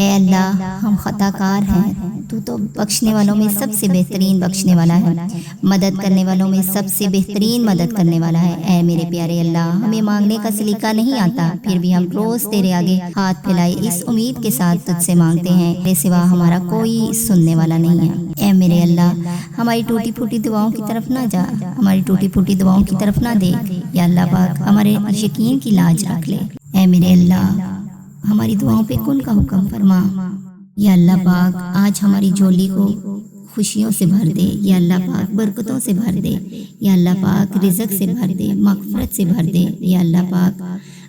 اے اللہ ہم خطا کار ہیں، تو بخشنے والوں میں سب سے بہترین بخشنے والا ہے، مدد کرنے والوں میں سب سے بہترین مدد کرنے والا ہے۔ اے میرے پیارے اللہ، ہمیں مانگنے کا سلیقہ نہیں آتا، پھر بھی ہم روز تیرے آگے ہاتھ پھیلائے اس امید کے ساتھ تجھ سے مانگتے ہیں، تیرے سوا ہمارا کوئی سننے والا نہیں ہے۔ اے میرے اللہ، ہماری ٹوٹی پھوٹی دعاؤں کی طرف نہ جا، ہماری ٹوٹی پھوٹی دعاؤں کی طرف نہ دیکھ، یا اللہ پاک ہمارے یقین کی لاج رکھ لے۔ اے میرے اللہ، ہماری دعاؤں پہ کن کا حکم فرما۔ یا اللہ پاک آج ہماری جھولی کو خوشیوں سے بھر دے، یا اللہ پاک برکتوں سے بھر دے، یا اللہ پاک رزق سے بھر دے، مغفرت سے بھر دے، یا اللہ پاک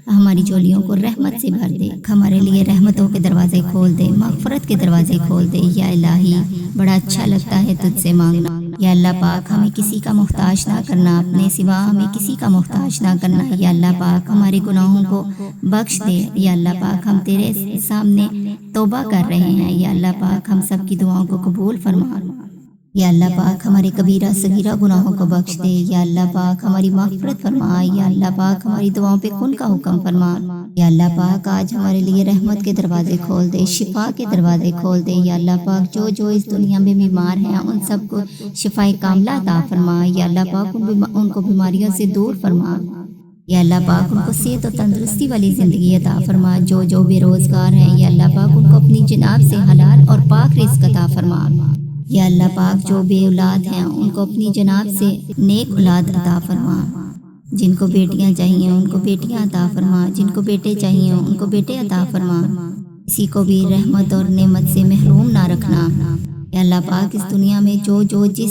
ہماری جھولیوں کو رحمت سے بھر دے، ہمارے لیے رحمتوں کے دروازے کھول دے، مغفرت کے دروازے کھول دے۔ یا الہی، بڑا اچھا لگتا ہے تجھ سے مانگنا۔ یا اللہ پاک ہمیں کسی کا محتاج نہ کرنا، اپنے سوا ہمیں کسی کا محتاج نہ کرنا۔ یا اللہ پاک ہمارے گناہوں کو بخش دے۔ یا اللہ پاک ہم تیرے سامنے توبہ کر رہے ہیں، یا اللہ پاک ہم سب کی دعاؤں کو قبول فرما۔ یا اللہ پاک ہمارے کبیرہ صغیرہ گناہوں کو بخش دے۔ یا اللہ پاک ہماری مغفرت فرما۔ یا اللہ پاک ہماری دعاؤں پہ کن کا حکم فرما۔ یا اللہ پاک آج ہمارے لیے رحمت کے دروازے کھول دے، شفا کے دروازے کھول دے۔ یا اللہ پاک جو اس دنیا میں بیمار ہیں ان سب کو شفائے کاملہ عطا فرما۔ یا اللہ پاک ان کو بیماریوں سے دور فرما۔ یا اللہ پاک ان کو صحت و تندرستی والی زندگی عطا فرما۔ جو بے روزگار ہیں، یا اللہ پاک ان کو اپنی جناب سے حلال اور پاک رزق عطا فرما۔ یا اللہ پاک جو بے اولاد ہیں ان کو اپنی جناب سے نیک اولاد عطا فرما۔ جن کو بیٹیاں چاہیے ان کو بیٹیاں عطا فرما، جن کو بیٹے چاہیے ان کو بیٹے عطا فرما۔ کسی کو بھی رحمت اور نعمت سے محروم نہ رکھنا۔ یا اللہ پاک اس دنیا میں جو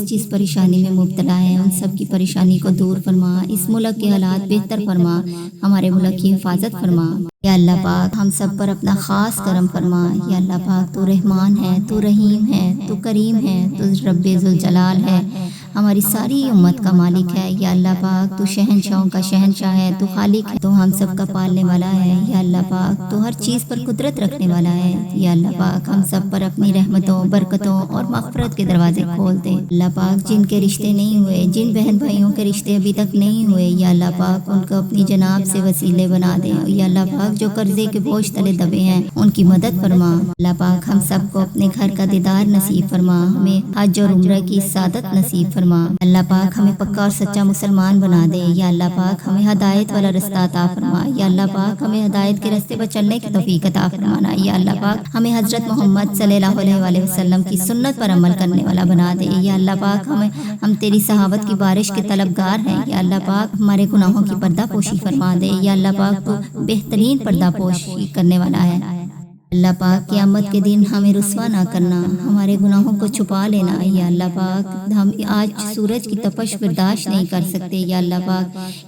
جس پریشانی میں مبتلا ہے ان سب کی پریشانی کو دور فرما، اس ملک کے حالات بہتر فرما، ہمارے ملک کی حفاظت فرما۔ یا اللہ پاک ہم سب پر اپنا خاص کرم فرما۔ یا اللہ پاک تو رحمان ہے، تو رحیم ہے، تو کریم ہے، تو رب ذوالجلال ہے، ہماری ساری امت کا مالک ہے۔ یا اللہ پاک تو شہنشاہوں کا شہنشاہ ہے، تو خالق ہے، تو ہم سب کا پالنے والا ہے۔ یا اللہ پاک تو ہر چیز پر قدرت رکھنے والا ہے۔ یا اللہ پاک ہم سب پر اپنی رحمتوں، برکتوں اور مغفرت کے دروازے کھول دے۔ اللہ پاک جن کے رشتے نہیں ہوئے، جن بہن بھائیوں کے رشتے ابھی تک نہیں ہوئے، یا اللہ پاک ان کو اپنی جناب سے وسیلے بنا دے۔ یا اللہ پاک جو قرضے کے بوجھ تلے دبے ہیں ان کی مدد فرما۔ اللہ پاک ہم سب کو اپنے گھر کا دیدار نصیب فرما، ہمیں حج اور عمرہ کی سعادت نصیب فرما۔ اللہ پاک ہمیں پکا اور سچا مسلمان بنا دے۔ یا اللہ پاک ہمیں ہدایت والا رستہ عطا فرما۔ یا اللہ پاک ہمیں ہدایت کے رستے پر چلنے کی توفیق عطا فرمانا۔ یا اللہ پاک ہمیں حضرت محمد صلی اللہ علیہ وسلم کی سنت پر عمل کرنے والا بنا دے۔ یا اللہ پاک ہم تیری صحابت کی بارش کے طلبگار ہیں۔ یا اللہ پاک ہمارے گناہوں کی پردہ پوشی فرما دے۔ یا اللہ پاک تو بہترین پردہ پوشی کرنے والا ہے۔ اللہ پاک قیامت کے دن ہمیں رسوا نہ کرنا، ہمارے گناہوں کو چھپا لینا۔ یا اللہ پاک ہم آج سورج کی تپش برداشت نہیں کر سکتے۔ یا اللہ پاک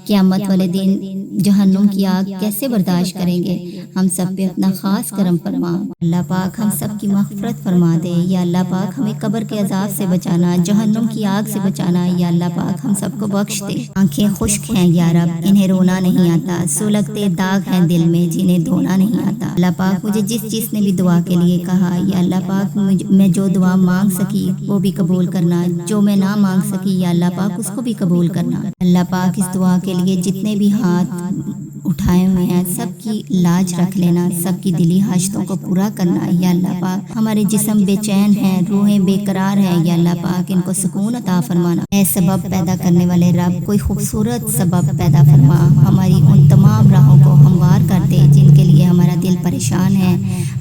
قیامت والے دن جہنم کی آگ کیسے برداشت کریں گے؟ ہم سب پہ اپنا خاص کرم فرما۔ اللہ پاک ہم سب کی مغفرت فرما دے۔ یا اللہ پاک ہمیں قبر کے عذاب سے بچانا، جہنم کی آگ سے بچانا۔ یا اللہ پاک ہم سب کو بخش دے۔ آنکھیں خشک ہیں یا رب، انہیں رونا نہیں آتا، سلگتے داغ ہیں دل میں جنہیں دھونا نہیں آتا۔ اللہ پاک مجھے جس نے بھی دعا کے لیے کہا، یا اللہ پاک میں جو دعا مانگ سکی وہ بھی قبول کرنا، جو میں نہ مانگ سکی یا اللہ پاک اس کو بھی قبول کرنا۔ اللہ پاک اس دعا کے لیے جتنے بھی ہاتھ اٹھائے ہوئے ہیں سب کی لاج رکھ لینا، سب کی دلی حاجتوں کو پورا کرنا۔ یا اللہ پاک ہمارے جسم بے چین ہیں، روحیں بے قرار ہیں، یا اللہ پاک ان کو سکون عطا فرمانا۔ اے سبب پیدا کرنے والے رب، کوئی خوبصورت سبب پیدا فرما، ہماری ان تمام راہوں کو ہموار کر دے جن کے لیے ہمارا دل پریشان ہے،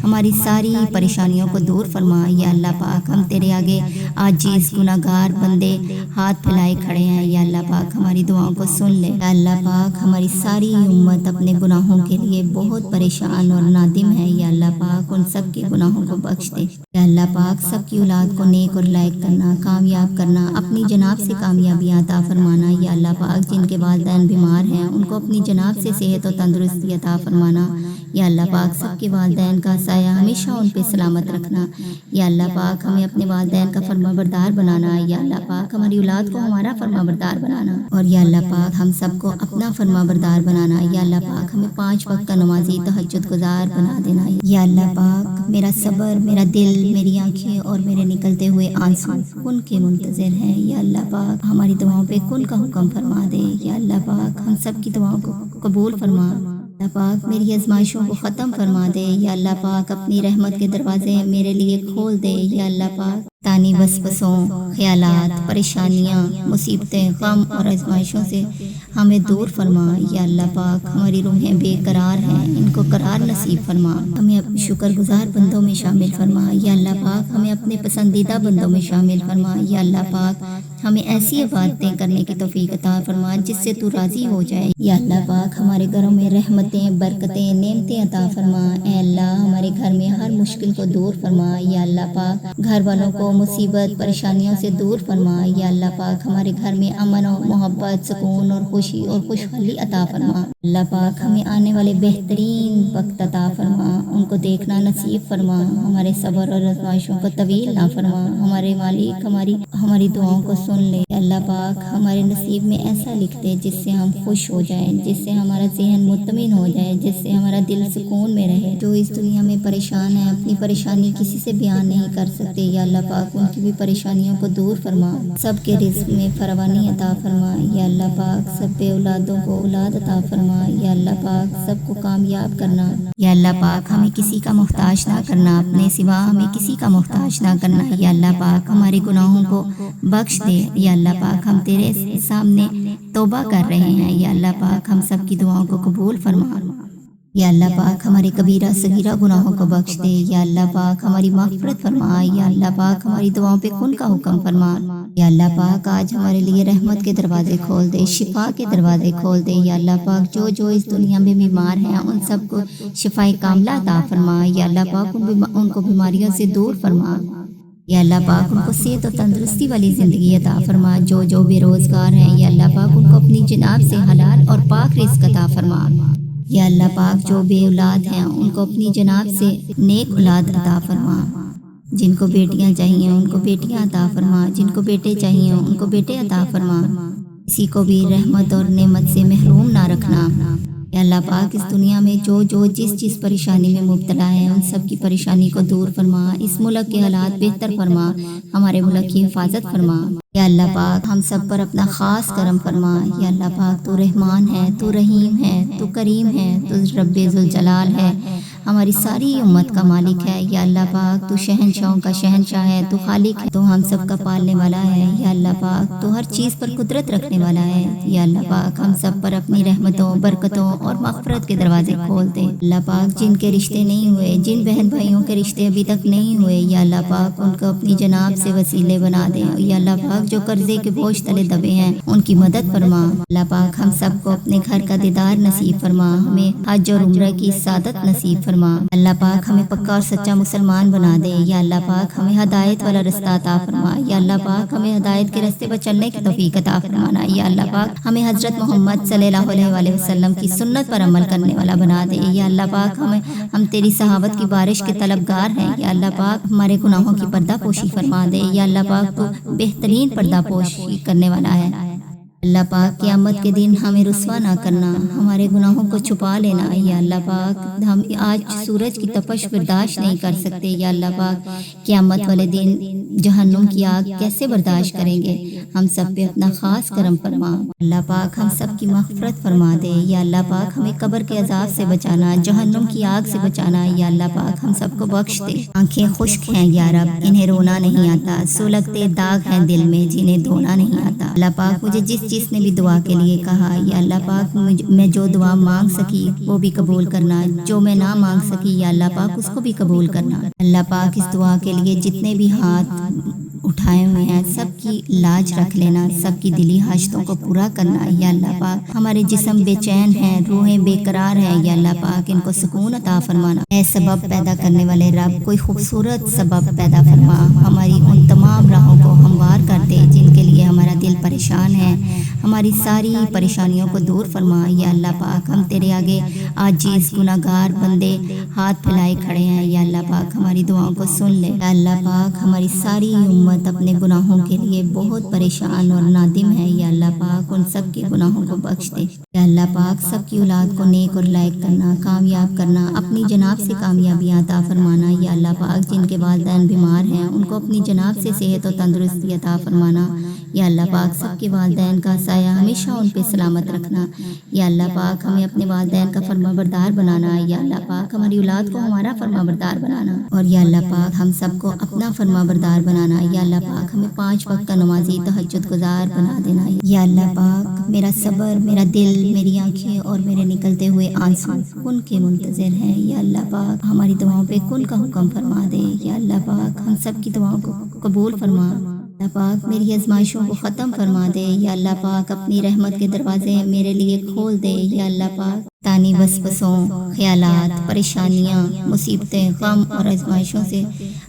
ہماری ساری پریشانیوں کو دور فرما۔ یا اللہ پاک ہم تیرے آگے عاجز گناہگار بندے ہاتھ پھیلائے کھڑے ہیں، یا اللہ پاک ہماری دعاؤں کو سن لے۔ یا اللہ پاک ہماری ساری امت اپنے گناہوں کے لیے بہت پریشان اور نادم ہے، یا اللہ پاک ان سب کے گناہوں کو بخش دے۔ یا اللہ پاک سب کی اولاد کو نیک اور لائق کرنا، کامیاب کرنا، اپنی جناب سے کامیابیاں عطا فرمانا۔ یا اللہ پاک جن کے والدین بیمار ہیں ان کو اپنی جناب سے صحت و تندرستی عطا فرمانا۔ یا اللہ پاک سب کے والدین کا سایہ ہمیشہ ان پہ سلامت رکھنا۔ یا اللہ پاک ہمیں اپنے والدین کا فرما بردار بنانا۔ یا اللہ پاک ہماری اولاد کو ہمارا فرما بردار بنانا، اور یا اللہ پاک ہم سب کو اپنا فرما بردار بنانا۔ یا اللہ پاک ہمیں 5 وقت کا نمازی تہجد گزار بنا دینا۔ یا اللہ پاک میرا صبر، میرا دل، میری آنکھیں اور میرے نکلتے ہوئے آنسو کن کے منتظر ہیں۔ یا اللہ پاک ہماری دعاؤں پہ کن کا حکم فرما دے۔ یا اللہ پاک ہم سب کی دعاؤں کو قبول فرما۔ اللہ پاک میری آزمائشوں کو ختم فرما دے، یا اللہ پاک اپنی رحمت کے دروازے میرے لیے کھول دے، یا اللہ پاک تانی وسوسوں، خیالات، پریشانیاں، مصیبتیں، غم اور آزمائشوں سے ہمیں دور فرما، یا اللہ پاک ہماری روحیں بے قرار ہیں، ان کو قرار نصیب فرما، ہمیں شکر گزار بندوں میں شامل فرما، یا اللہ پاک ہمیں اپنے پسندیدہ بندوں میں شامل فرما، یا اللہ پاک ہمیں ایسی عبادتیں کرنے کی توفیق عطا فرما جس سے تو راضی ہو جائے، یا اللہ پاک ہمارے گھروں میں رحمتیں، برکتیں، نعمتیں عطا فرما، اے اللہ ہمارے گھر میں ہر مشکل کو دور فرما، یا اللہ پاک گھر والوں کو مصیبت پریشانیوں سے دور فرما، یا اللہ پاک ہمارے گھر میں امن و محبت، سکون اور خوشی اور خوشحالی عطا فرما، اللہ پاک ہمیں آنے والے بہترین وقت عطا فرما، ان کو دیکھنا نصیب فرما، ہمارے صبر اور آزمائشوں کو طویل نہ فرما، ہمارے مالک ہماری دعاؤں کو سن لے، اللہ پاک ہمارے نصیب میں ایسا لکھ دے جس سے ہم خوش ہو جائیں، جس سے ہمارا ذہن مطمئن ہو جائے، جس سے ہمارا دل سکون میں رہے، جو اس دنیا میں پریشان ہے، اپنی پریشانی کسی سے بیان نہیں کر سکتے، یا اللہ پاک ان کی بھی پریشانیوں کو دور فرما، سب کے رزق میں فراوانی عطا فرما، یا اللہ پاک سب بے اولادوں کو اولاد عطا فرما، یا اللہ پاک سب کو کامیاب کرنا، یا اللہ پاک ہمیں کسی کا محتاج نہ کرنا، اپنے سوا ہمیں کسی کا محتاج نہ کرنا، یا اللہ پاک ہمارے گناہوں کو بخش دے، یا اللہ پاک ہم تیرے سامنے توبہ کر رہے ہیں، یا اللہ پاک ہم سب کی دعاؤں کو قبول فرما، یا اللہ پاک ہمارے کبیرہ صغیرہ گناہوں کو بخش دے، یا اللہ پاک ہماری مغفرت فرما، یا اللہ پاک ہماری دعاؤں پہ کن کا حکم فرما، یا اللہ پاک آج ہمارے لیے رحمت کے دروازے کھول دے، شفا کے دروازے کھول دے، یا اللہ پاک جو اس دنیا میں بیمار ہیں ان سب کو شفائے کاملہ عطا فرما، یا اللہ پاک ان کو بیماریوں سے دور فرما، یا اللہ پاک ان کو صحت و تندرستی والی زندگی عطا فرما، جو بے روزگار ہیں یا اللہ پاک ان کو اپنی جناب سے حلال اور پاک رزق عطا فرما، یا اللہ پاک جو بے اولاد ہیں ان کو اپنی جناب سے نیک اولاد عطا فرما، جن کو بیٹیاں چاہیے ان کو بیٹیاں عطا فرما، جن کو بیٹے چاہیے ان کو بیٹے عطا فرما، کسی کو بھی رحمت اور نعمت سے محروم نہ رکھنا، یا اللہ پاک اس دنیا میں جو جس پریشانی میں مبتلا ہے ان سب کی پریشانی کو دور فرما، اس ملک کے حالات بہتر فرما، ہمارے ملک کی حفاظت فرما، یا اللہ پاک ہم سب پر اپنا خاص کرم فرما، یا اللہ پاک تو رحمان ہے، تو رحیم ہے، تو کریم ہے، تو رب ذوالجلال ہے، ہماری ساری امت کا مالک ہے، یا اللہ پاک تو شہنشاہوں کا شہنشاہ ہے، تو خالق ہے، تو ہم سب کا پالنے والا ہے، یا اللہ پاک تو ہر چیز پر قدرت رکھنے والا ہے، یا اللہ پاک ہم سب پر اپنی رحمتوں، برکتوں اور مغفرت کے دروازے کھول دے، اللہ پاک جن کے رشتے نہیں ہوئے، جن بہن بھائیوں کے رشتے ابھی تک نہیں ہوئے، یا اللہ پاک ان کو اپنی جناب سے وسیلے بنا دے، یا اللہ پاک جو قرضے کے بوجھ تلے دبے ہیں ان کی مدد فرما، اللہ پاک ہم سب کو اپنے گھر کا دیدار نصیب فرما، ہمیں حج اور عمرہ کی سعادت نصیب فرما، اللہ پاک ہمیں پکا اور سچا مسلمان بنا دے، یا اللہ پاک ہمیں ہدایت والا رستہ عطا فرما، یا اللہ پاک ہمیں ہدایت کے رستے پر چلنے کی توفیق عطا فرمانا، یا اللہ پاک ہمیں حضرت محمد صلی اللہ علیہ وآلہ وسلم کی سنت پر عمل کرنے والا بنا دے، یا اللہ پاک ہم تیری صحابت کی بارش کے طلبگار ہیں، یا اللہ پاک ہمارے گناہوں کی پردہ پوشی فرما دے، یا اللہ پاک تو بہترین پردہ پوشی کرنے والا ہے، اللہ پاک قیامت کے دن ہمیں رسوا نہ کرنا، ہمارے گناہوں کو چھپا لینا، یا اللہ پاک ہم آج سورج کی تپش برداشت نہیں کر سکتے، یا اللہ پاک قیامت والے دن جہنم کی آگ کیسے برداشت کریں گے، ہم سب پہ اپنا خاص کرم فرما، اللہ پاک ہم سب کی مغفرت فرما دے، یا اللہ پاک ہمیں قبر کے عذاب سے بچانا، جہنم کی آگ سے بچانا، یا اللہ پاک ہم سب کو بخش دے، آنکھیں خشک ہیں یا رب انہیں رونا نہیں آتا، سلگتے داغ ہیں دل میں جنہیں دھونا نہیں آتا، اللہ پاک مجھے جس نے بھی دعا کے لیے کہا، یا اللہ پاک میں جو دعا مانگ سکی وہ بھی قبول کرنا، جو میں نہ مانگ سکی یا اللہ پاک اس کو بھی قبول کرنا، اللہ پاک اس دعا کے لیے جتنے بھی ہاتھ اٹھائے ہوئے ہیں سب کی لاج رکھ لینا، سب کی دلی حاجتوں کو پورا کرنا، یا اللہ پاک ہمارے جسم بے چین ہیں، روحیں بے قرار ہیں، یا اللہ پاک ان کو سکون عطا فرمانا، اے سبب پیدا کرنے والے رب کوئی خوبصورت سبب پیدا فرما، ہماری ان تمام راہوں کو ہموار کر دے جن کے لیے ہمارا دل پریشان ہے، ہماری ساری پریشانیوں کو دور فرما، یا اللہ پاک ہم تیرے آگے عاجز گناہگار بندے ہاتھ پھیلائے کھڑے ہیں، یا اللہ پاک ہماری دعاؤں کو سن لے، یا اللہ پاک ہماری ساری امت اپنے گناہوں کے لیے بہت پریشان اور نادم ہے، یا اللہ پاک ان سب کے گناہوں کو بخش دے، یا اللہ پاک سب کی اولاد کو نیک اور لائق کرنا، کامیاب کرنا، اپنی جناب سے کامیابیاں عطا فرمانا، یا اللہ پاک جن کے والدین بیمار ہیں ان کو اپنی جناب سے صحت و تندرستی عطا فرمانا، یا اللہ پاک سب کے والدین کا سایہ ہمیشہ ان پہ سلامت رکھنا، یا اللہ پاک ہمیں اپنے والدین کا فرما بردار بنانا، یا اللہ پاک ہماری اولاد کو ہمارا فرما بردار بنانا، اور یا اللہ پاک ہم سب کو اپنا فرما بردار بنانا، یا اللہ پاک ہمیں 5 وقت کا نمازی تہجد گزار بنا دینا، یا اللہ پاک میرا صبر، میرا دل، میری آنکھیں اور میرے نکلتے ہوئے آنسو کن کے منتظر ہیں، یا اللہ پاک ہماری دعاؤں پہ کن کا حکم فرما دے، یا اللہ پاک ہم سب کی دعاؤں کو قبول فرما، اللہ پاک میری آزمائشوں کو ختم فرما دے، یا اللہ پاک اپنی رحمت کے دروازے میرے لیے کھول دے، یا اللہ پاک تانی وسوسوں، خیالات، پریشانیاں، مصیبتیں، غم اور آزمائشوں سے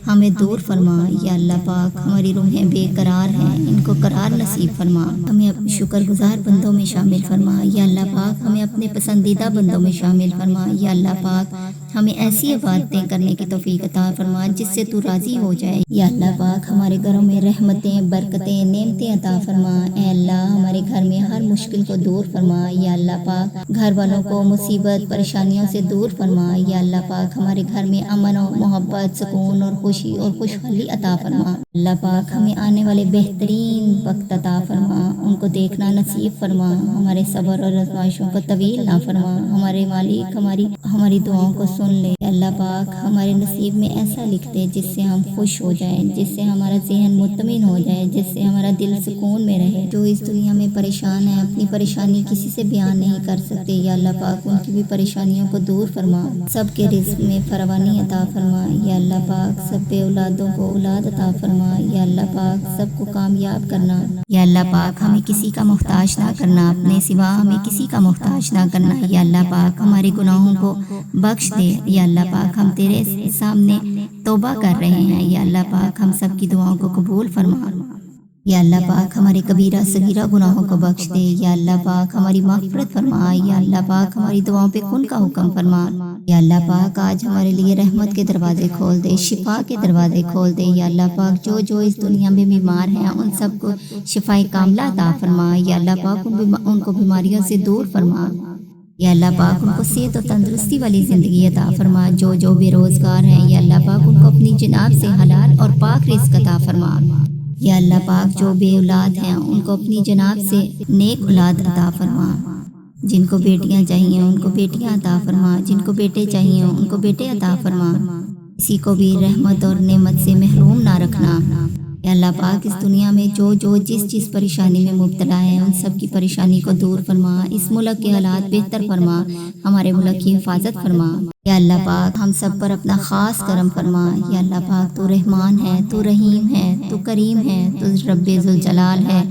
ہمیں دور فرما، یا اللہ پاک ہماری روحیں بے قرار ہیں، ان کو قرار نصیب فرما، ہمیں اپنے شکر گزار بندوں میں شامل فرما، یا اللہ پاک ہمیں اپنے پسندیدہ بندوں میں شامل فرما، یا اللہ پاک ہمیں ایسی عبادتیں کرنے کی توفیق عطا فرما جس سے تو راضی ہو جائے، یا اللہ پاک ہمارے گھروں میں رحمتیں، برکتیں، نعمتیں عطا فرما، اے اللہ ہمارے گھر میں ہر مشکل کو دور فرما، یا اللہ پاک گھر والوں کو مصیبت پریشانیوں سے دور فرما، یا اللہ پاک ہمارے گھر میں امن و محبت، سکون اور خوشی اور خوشحالی عطا فرما، اللہ پاک ہمیں آنے والے بہترین وقت عطا فرما، ان کو دیکھنا نصیب فرما، ہمارے صبر اور آزمائشوں کو طویل نہ فرما، ہمارے مالک ہماری دعاؤں کو سن لے، اللہ پاک ہمارے نصیب میں ایسا لکھ دے جس سے ہم خوش ہو جائیں، جس سے ہمارا ذہن مطمئن ہو جائے، جس سے ہمارا دل سکون میں رہے، جو اس دنیا میں پریشان ہے، اپنی پریشانی کسی سے بیان نہیں کر سکتے، یا اللہ پاک ان کی بھی پریشانیوں کو دور فرما، سب کے رزق میں فراوانی عطا فرما، یا اللہ پاک سب بے اولادوں کو اولاد عطا فرما، یا اللہ پاک سب کو کامیاب کرنا، یا اللہ پاک ہمیں کسی کا محتاج نہ کرنا، اپنے سوا ہمیں کسی کا محتاج نہ کرنا، یا اللہ پاک ہمارے گناہوں کو بخش دے، یا اللہ پاک ہم تیرے سامنے توبہ کر رہے ہیں، یا اللہ پاک ہم سب کی دعاؤں کو قبول فرما، یا اللہ پاک ہمارے کبیرہ صغیرہ گناہوں کو بخش دے، یا اللہ پاک ہماری مغفرت فرما، یا اللہ پاک ہماری دعاؤں پہ کن کا حکم فرما، یا اللہ پاک آج ہمارے لیے رحمت کے دروازے کھول دے، شفا کے دروازے کھول دے، یا اللہ پاک جو اس دنیا میں بیمار ہیں ان سب کو شفائے کاملہ عطا فرما، یا اللہ پاک ان کو بیماریوں سے دور فرما، یا اللہ پاک ان کو صحت و تندرستی والی زندگی عطا فرما، جو بے روزگار ہیں یا اللہ پاک ان کو اپنی جناب سے حلال اور پاک رزق عطا فرما، یا اللہ پاک جو بے اولاد ہیں ان کو اپنی جناب سے نیک اولاد عطا فرما، جن کو بیٹیاں چاہیے ان کو بیٹیاں عطا فرما، جن کو بیٹے چاہیے ان کو بیٹے عطا فرما، کسی کو بھی رحمت اور نعمت سے محروم نہ رکھنا، یا اللہ پاک اس دنیا میں جو جس پریشانی میں مبتلا ہے ان سب کی پریشانی کو دور فرما، اس ملک کے حالات بہتر فرما، ہمارے ملک کی حفاظت فرما، یا اللہ پاک ہم سب پر اپنا خاص کرم فرما، یا اللہ پاک تو رحمان ہے، تو رحیم ہے، تو کریم ہے، تو رب ذوالجلال ہے،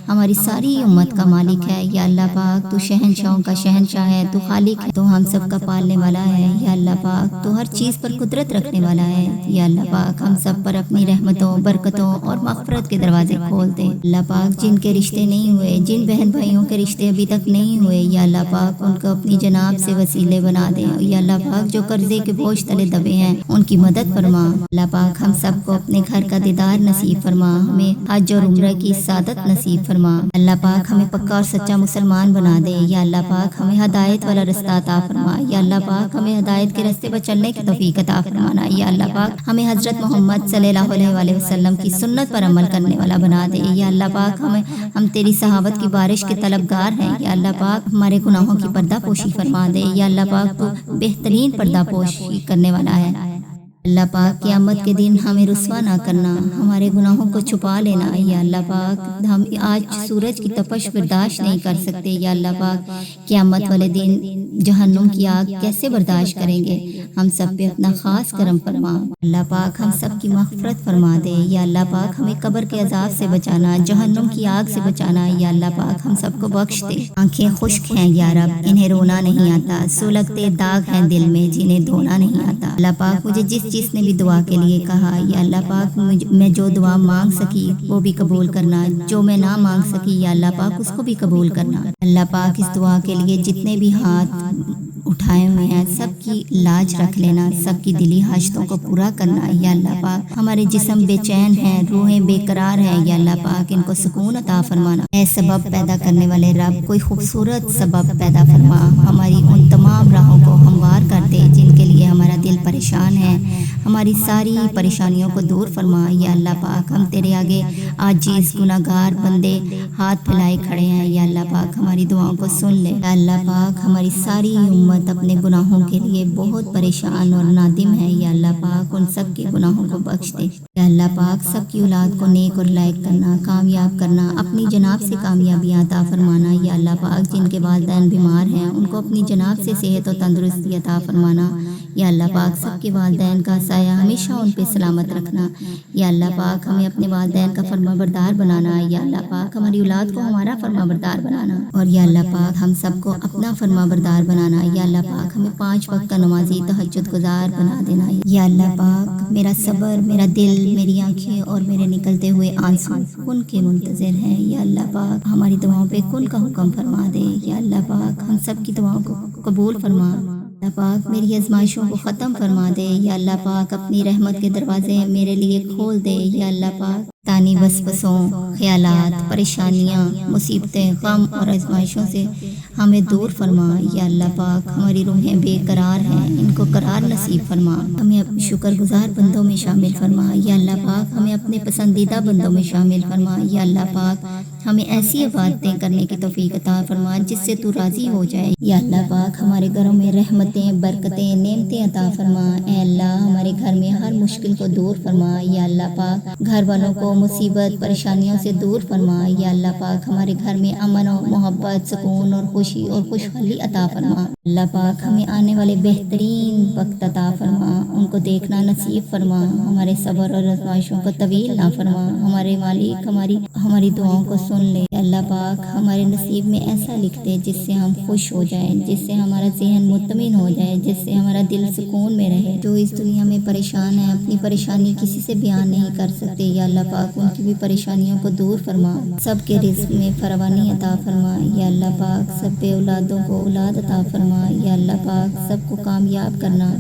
ہماری ساری امت کا مالک ہے، یا اللہ پاک تو شہنشاہوں کا شہنشاہ ہے، تو خالق ہے، تو ہم سب کا پالنے والا ہے، یا اللہ پاک تو ہر چیز پر قدرت رکھنے والا ہے، یا اللہ پاک ہم سب پر اپنی رحمتوں، برکتوں اور مغفرت کے دروازے کھول دے، اللہ پاک جن کے رشتے نہیں ہوئے، جن بہن بھائیوں کے رشتے ابھی تک نہیں ہوئے، یا اللہ پاک ان کو اپنی جناب سے وسیلے بنا دے، یا اللہ پاک جو قرضے کے بوجھ تلے دبے ہیں ان کی مدد فرما، اللہ پاک ہم سب کو اپنے گھر کا دیدار نصیب فرما، ہمیں حج اور عمرہ کی سعادت نصیب فرما، اللہ پاک ہمیں پکا اور سچا مسلمان بنا دے، یا اللہ پاک ہمیں ہدایت والا رستہ عطا فرما، یا اللہ پاک ہمیں ہدایت کے رستے پر چلنے کی توفیق عطا فرمانا، یا اللہ پاک ہمیں حضرت محمد صلی اللہ علیہ وآلہ وسلم کی سنت پر عمل کرنے والا بنا دے، یا اللہ پاک ہم تیری صحابت کی بارش کے طلبگار ہیں، یا اللہ پاک ہمارے گناہوں کی پردہ پوشی فرما دے، یا اللہ پاک تو بہترین پردہ پوشی کرنے والا ہے، اللہ پاک قیامت کے دن ہمیں رسوا نہ کرنا، ہمارے گناہوں کو چھپا لینا، یا اللہ پاک ہم آج سورج کی تپش برداشت نہیں کر سکتے، یا اللہ پاک قیامت والے دن جہنم کی آگ کیسے برداشت کریں گے، ہم سب پہ اپنا خاص کرم فرما، اللہ پاک ہم سب کی مغفرت فرما دے، یا اللہ پاک ہمیں قبر کے عذاب سے بچانا، جہنم کی آگ سے بچانا، یا اللہ پاک ہم سب کو بخش دے، آنکھیں خشک ہیں یا رب انہیں رونا نہیں آتا، سلگتے داغ ہیں دل میں جنہیں دھونا نہیں آتا، اللہ پاک مجھے جس نے بھی دعا کے لیے کہا، یا اللہ پاک میں جو دعا مانگ سکی وہ بھی قبول کرنا، جو میں نہ مانگ سکی یا اللہ پاک اس کو بھی قبول کرنا، اللہ پاک اس دعا کے لیے جتنے بھی ہاتھ اٹھائے ہوئے ہیں سب کی لاج رکھ لینا، سب کی دلی حاجتوں کو پورا کرنا، یا اللہ پاک ہمارے جسم بے چین ہیں، روحیں بے قرار ہیں، یا اللہ پاک ان کو سکون عطا فرمانا، اے سبب پیدا کرنے والے رب کوئی خوبصورت سبب پیدا فرما، ہماری ان تمام راہوں کو ہموار کر دے جن کے لیے کہ ہمارا دل پریشان ہے، ہماری ساری پریشانیوں کو دور فرما یا اللہ پاک۔ ہم تیرے آگے عاجز گناہگار بندے ہاتھ پھیلائے کھڑے ہیں یا اللہ پاک، ہماری دعاؤں کو سن لے یا اللہ پاک۔ ہماری ساری امت اپنے گناہوں کے لیے بہت پریشان اور نادم ہے یا اللہ پاک، ان سب کے گناہوں کو بخش دے یا اللہ پاک۔ سب کی اولاد کو نیک اور لائق کرنا، کامیاب کرنا، اپنی جناب سے کامیابیاں عطا فرمانا یا اللہ پاک۔ جن کے والدین بیمار ہیں ان کو اپنی جناب سے صحت و تندرستی عطا فرمانا یا اللہ پاک۔ سب کے والدین کا سایہ ہمیشہ ان پہ سلامت رکھنا یا اللہ پاک۔ ہمیں اپنے والدین کا فرما بردار بنانا یا اللہ پاک۔ ہماری اولاد کو ہمارا فرما بردار بنانا اور یا اللہ پاک ہم سب کو اپنا فرما بردار بنانا یا اللہ پاک۔ ہمیں 5 وقت کا نمازی تہجد گزار بنا دینا یا اللہ پاک۔ میرا صبر، میرا دل، میری آنکھیں اور میرے نکلتے ہوئے آنسو کن کے منتظر ہیں یا اللہ پاک۔ ہماری دعاؤں پہ کن کا حکم فرما دے یا اللہ پاک۔ ہم سب کی دعاؤں کو قبول فرما اللہ پاک۔ میری آزمائشوں کو ختم فرما دے یا اللہ پاک۔ اپنی رحمت کے دروازے میرے لیے کھول دے یا اللہ پاک۔ تانی وسوسوں، خیالات، پریشانیاں، مصیبتیں، غم اور آزمائشوں سے ہمیں دور فرما یا اللہ پاک۔ ہماری روحیں بے قرار ہیں، ان کو قرار نصیب فرما۔ ہمیں اپنے شکر گزار بندوں میں شامل فرما یا اللہ پاک۔ ہمیں اپنے پسندیدہ بندوں میں شامل فرما یا اللہ پاک۔ ہمیں ایسی عبادتیں کرنے کی توفیق عطا فرما جس سے تو راضی ہو جائے یا اللہ پاک۔ ہمارے گھروں میں رحمتیں، برکتیں، نعمتیں عطا فرما اے اللہ۔ ہمارے گھر میں ہر مشکل کو دور فرما یا اللہ پاک۔ گھر والوں کو مصیبت پریشانیوں سے دور فرما یا اللہ پاک۔ ہمارے گھر میں امن و محبت، سکون اور خوشی اور خوشحالی عطا فرما اللہ پاک۔ ہمیں آنے والے بہترین وقت عطا فرما، ان کو دیکھنا نصیب فرما۔ ہمارے صبر اور آزمائشوں کو طویل نہ فرما۔ ہمارے مالک ہماری دعاؤں کو سن لے اللہ پاک۔ ہمارے نصیب میں ایسا لکھ دے جس سے ہم خوش ہو جائیں، جس سے ہمارا ذہن مطمئن ہو جائے، جس سے ہمارا دل سکون میں رہے۔ جو اس دنیا میں پریشان ہے، اپنی پریشانی کسی سے بیان نہیں کر سکتے یا اللہ پاک، ان کی بھی پریشانیوں کو دور فرما۔ سب کے رزق میں فراوانی عطا فرما یا اللہ پاک۔ سب بے اولادوں کو اولاد عطا فرما یا اللہ پاک۔ سب کو کامیاب کرنا